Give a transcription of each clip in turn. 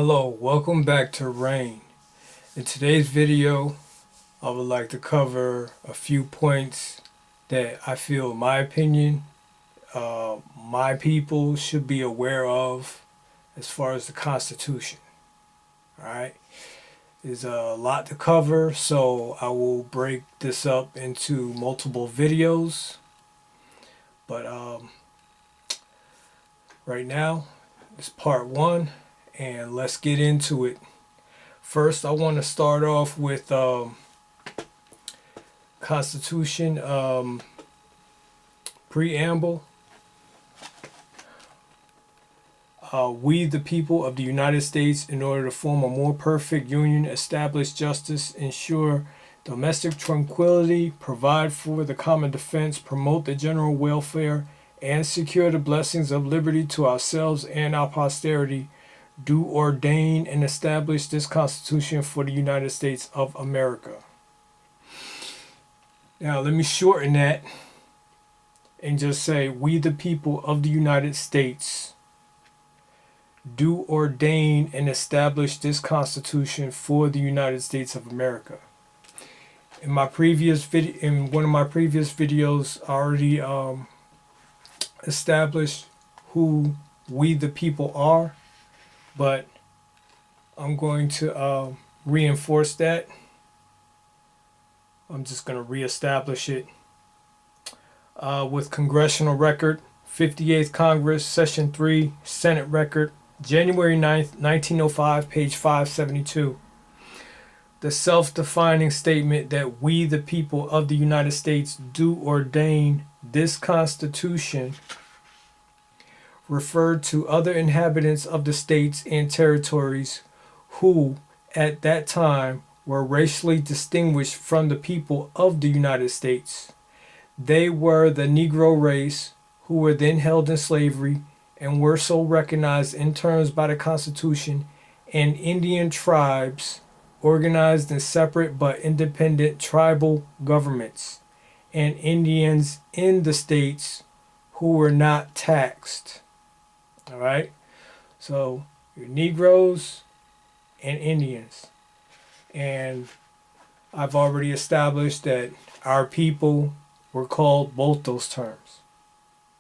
Hello, welcome back to R.A.I.N. In today's video, I would like to cover a few points that I feel, in my opinion, my people should be aware of as far as the Constitution. Alright? There's a lot to cover, so I will break this up into multiple videos. But right now, it's part one. And let's get into it. First, I want to start off with Constitution preamble. We, the people of the United States, in order to form a more perfect union, establish justice, ensure domestic tranquility, provide for the common defense, promote the general welfare, and secure the blessings of liberty to ourselves and our posterity, do ordain and establish this Constitution for the United States of America. Now, let me shorten that and just say, we the people of the United States do ordain and establish this Constitution for the United States of America. In one of my previous videos, I already established who we the people are. But I'm going to reinforce that. I'm just going to reestablish it with Congressional Record, 58th Congress, Session 3, Senate Record, January 9th, 1905, page 572. The self-defining statement that we, the people of the United States, do ordain this Constitution referred to other inhabitants of the states and territories who, at that time, were racially distinguished from the people of the United States. They were the Negro race, who were then held in slavery and were so recognized in terms by the Constitution, and Indian tribes organized in separate but independent tribal governments, and Indians in the states who were not taxed. All right, so you're Negroes and Indians, and I've already established that our people were called both those terms.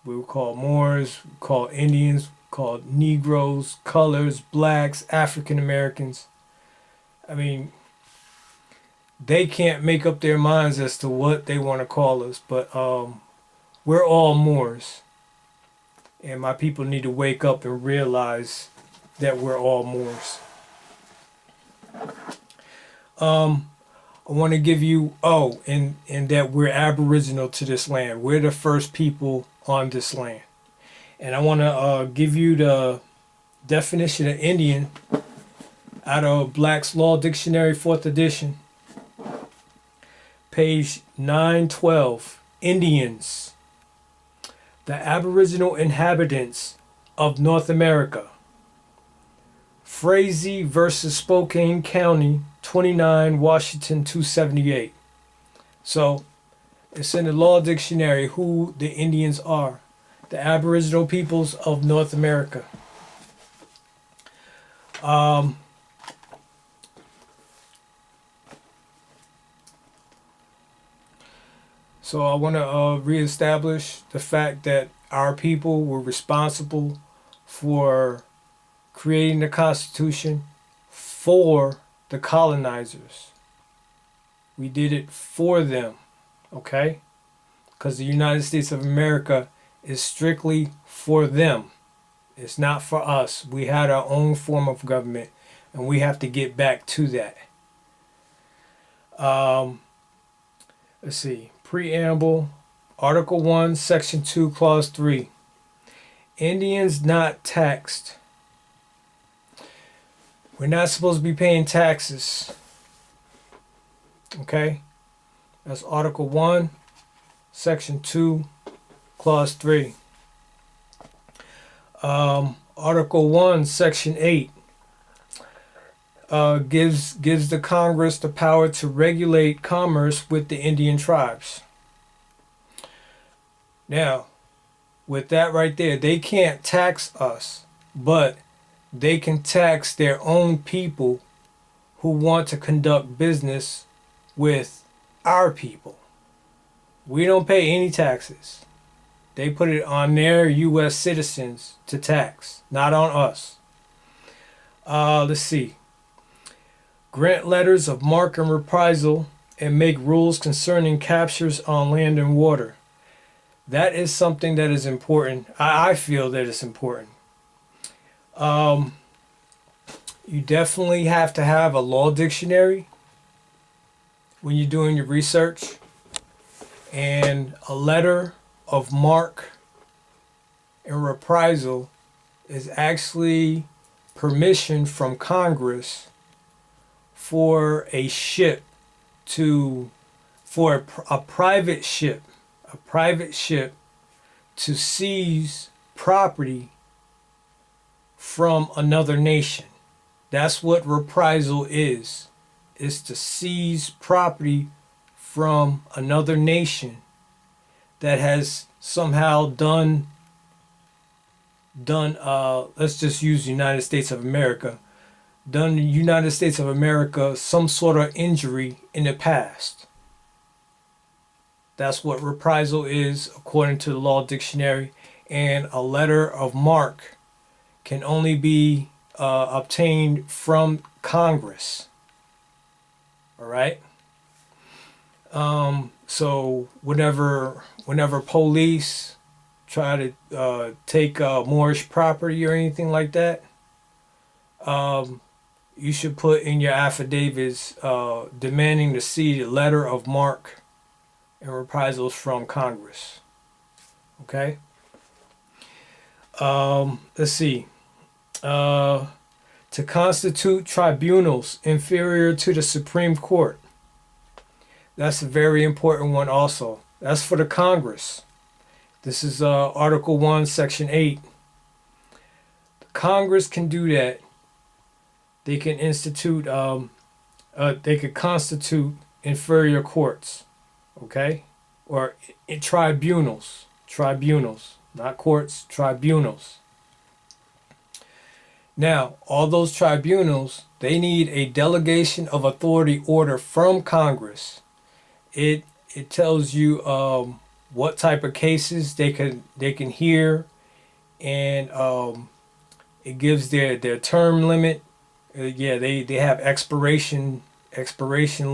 We were called Moors, we were called Indians, we were called Negroes, colors, blacks, African Americans. I mean, they can't make up their minds as to what they want to call us, but we're all Moors. And my people need to wake up and realize that we're all Moors. I want to give you, and that we're aboriginal to this land. We're the first people on this land. And I want to give you the definition of Indian out of Black's Law Dictionary, 4th edition, page 912. Indians: the aboriginal inhabitants of North America. Frazee versus Spokane County, 29 Washington 278. So it's in the Law Dictionary who the Indians are. The aboriginal peoples of North America. So I want to reestablish the fact that our people were responsible for creating the Constitution for the colonizers. We did it for them, okay? Because the United States of America is strictly for them. It's not for us. We had our own form of government, and we have to get back to that. Let's see. Preamble, Article 1, Section 2, Clause 3. Indians not taxed. We're not supposed to be paying taxes. Okay? That's Article 1, Section 2, Clause 3. Article 1, Section 8 gives the Congress the power to regulate commerce with the Indian tribes. Now, with that right there, they can't tax us, but they can tax their own people who want to conduct business with our people. We don't pay any taxes. They put it on their U.S. citizens to tax, not on us. Let's see. Grant letters of marque and reprisal and make rules concerning captures on land and water. That is something that is important. I feel that it's important. You definitely have to have a law dictionary when you're doing your research, and a letter of marque and reprisal is actually permission from Congress for a ship for a private ship to seize property from another nation. That's what reprisal is. It's to seize property from another nation that has somehow done let's just use the United States of America, done the United States of America some sort of injury in the past. That's what reprisal is according to the Law Dictionary. And a letter of marque can only be obtained from Congress. All right. So whenever police try to take Moorish property or anything like that, you should put in your affidavits demanding to see the letter of marque and reprisals from Congress. Okay. Let's see. To constitute tribunals inferior to the Supreme Court. That's a very important one also. That's for the Congress. This is Article 1, Section 8. The Congress can do that. They can institute, they could constitute inferior courts, okay? Or tribunals, not courts, tribunals. Now, all those tribunals, they need a delegation of authority order from Congress. It tells you what type of cases they can hear, and it gives their term limit. They have expiration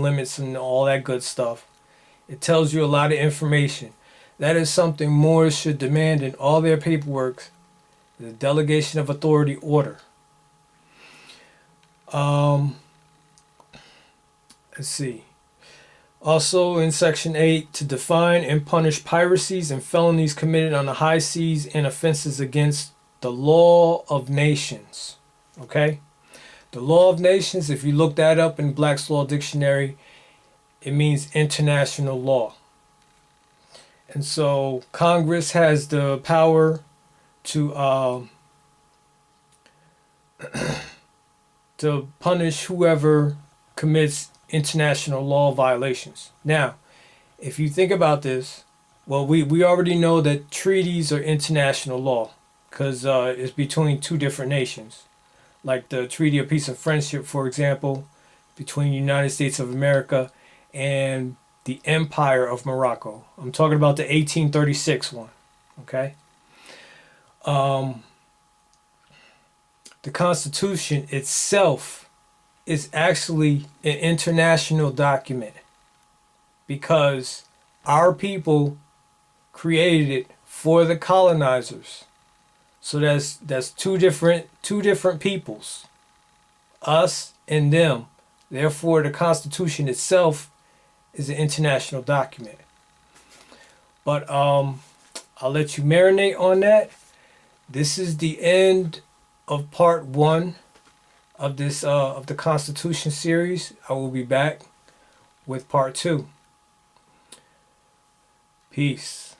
limits and all that good stuff. It tells you a lot of information. That is something Moors should demand in all their paperwork, the delegation of authority order. Let's see. Also in Section 8, to define and punish piracies and felonies committed on the high seas and offenses against the law of nations. Okay? The law of nations, if you look that up in Black's Law Dictionary, it means international law. And so Congress has the power to to punish whoever commits international law violations. Now, if you think about this, well, we already know that treaties are international law because it's between two different nations. Like the Treaty of Peace and Friendship, for example, between the United States of America and the Empire of Morocco. I'm talking about the 1836 one, okay? The Constitution itself is actually an international document because our people created it for the colonizers. So that's two different peoples, us and them. Therefore, the Constitution itself is an international document. But I'll let you marinate on that. This is the end of part 1 of this of the Constitution series. I will be back with part 2. Peace.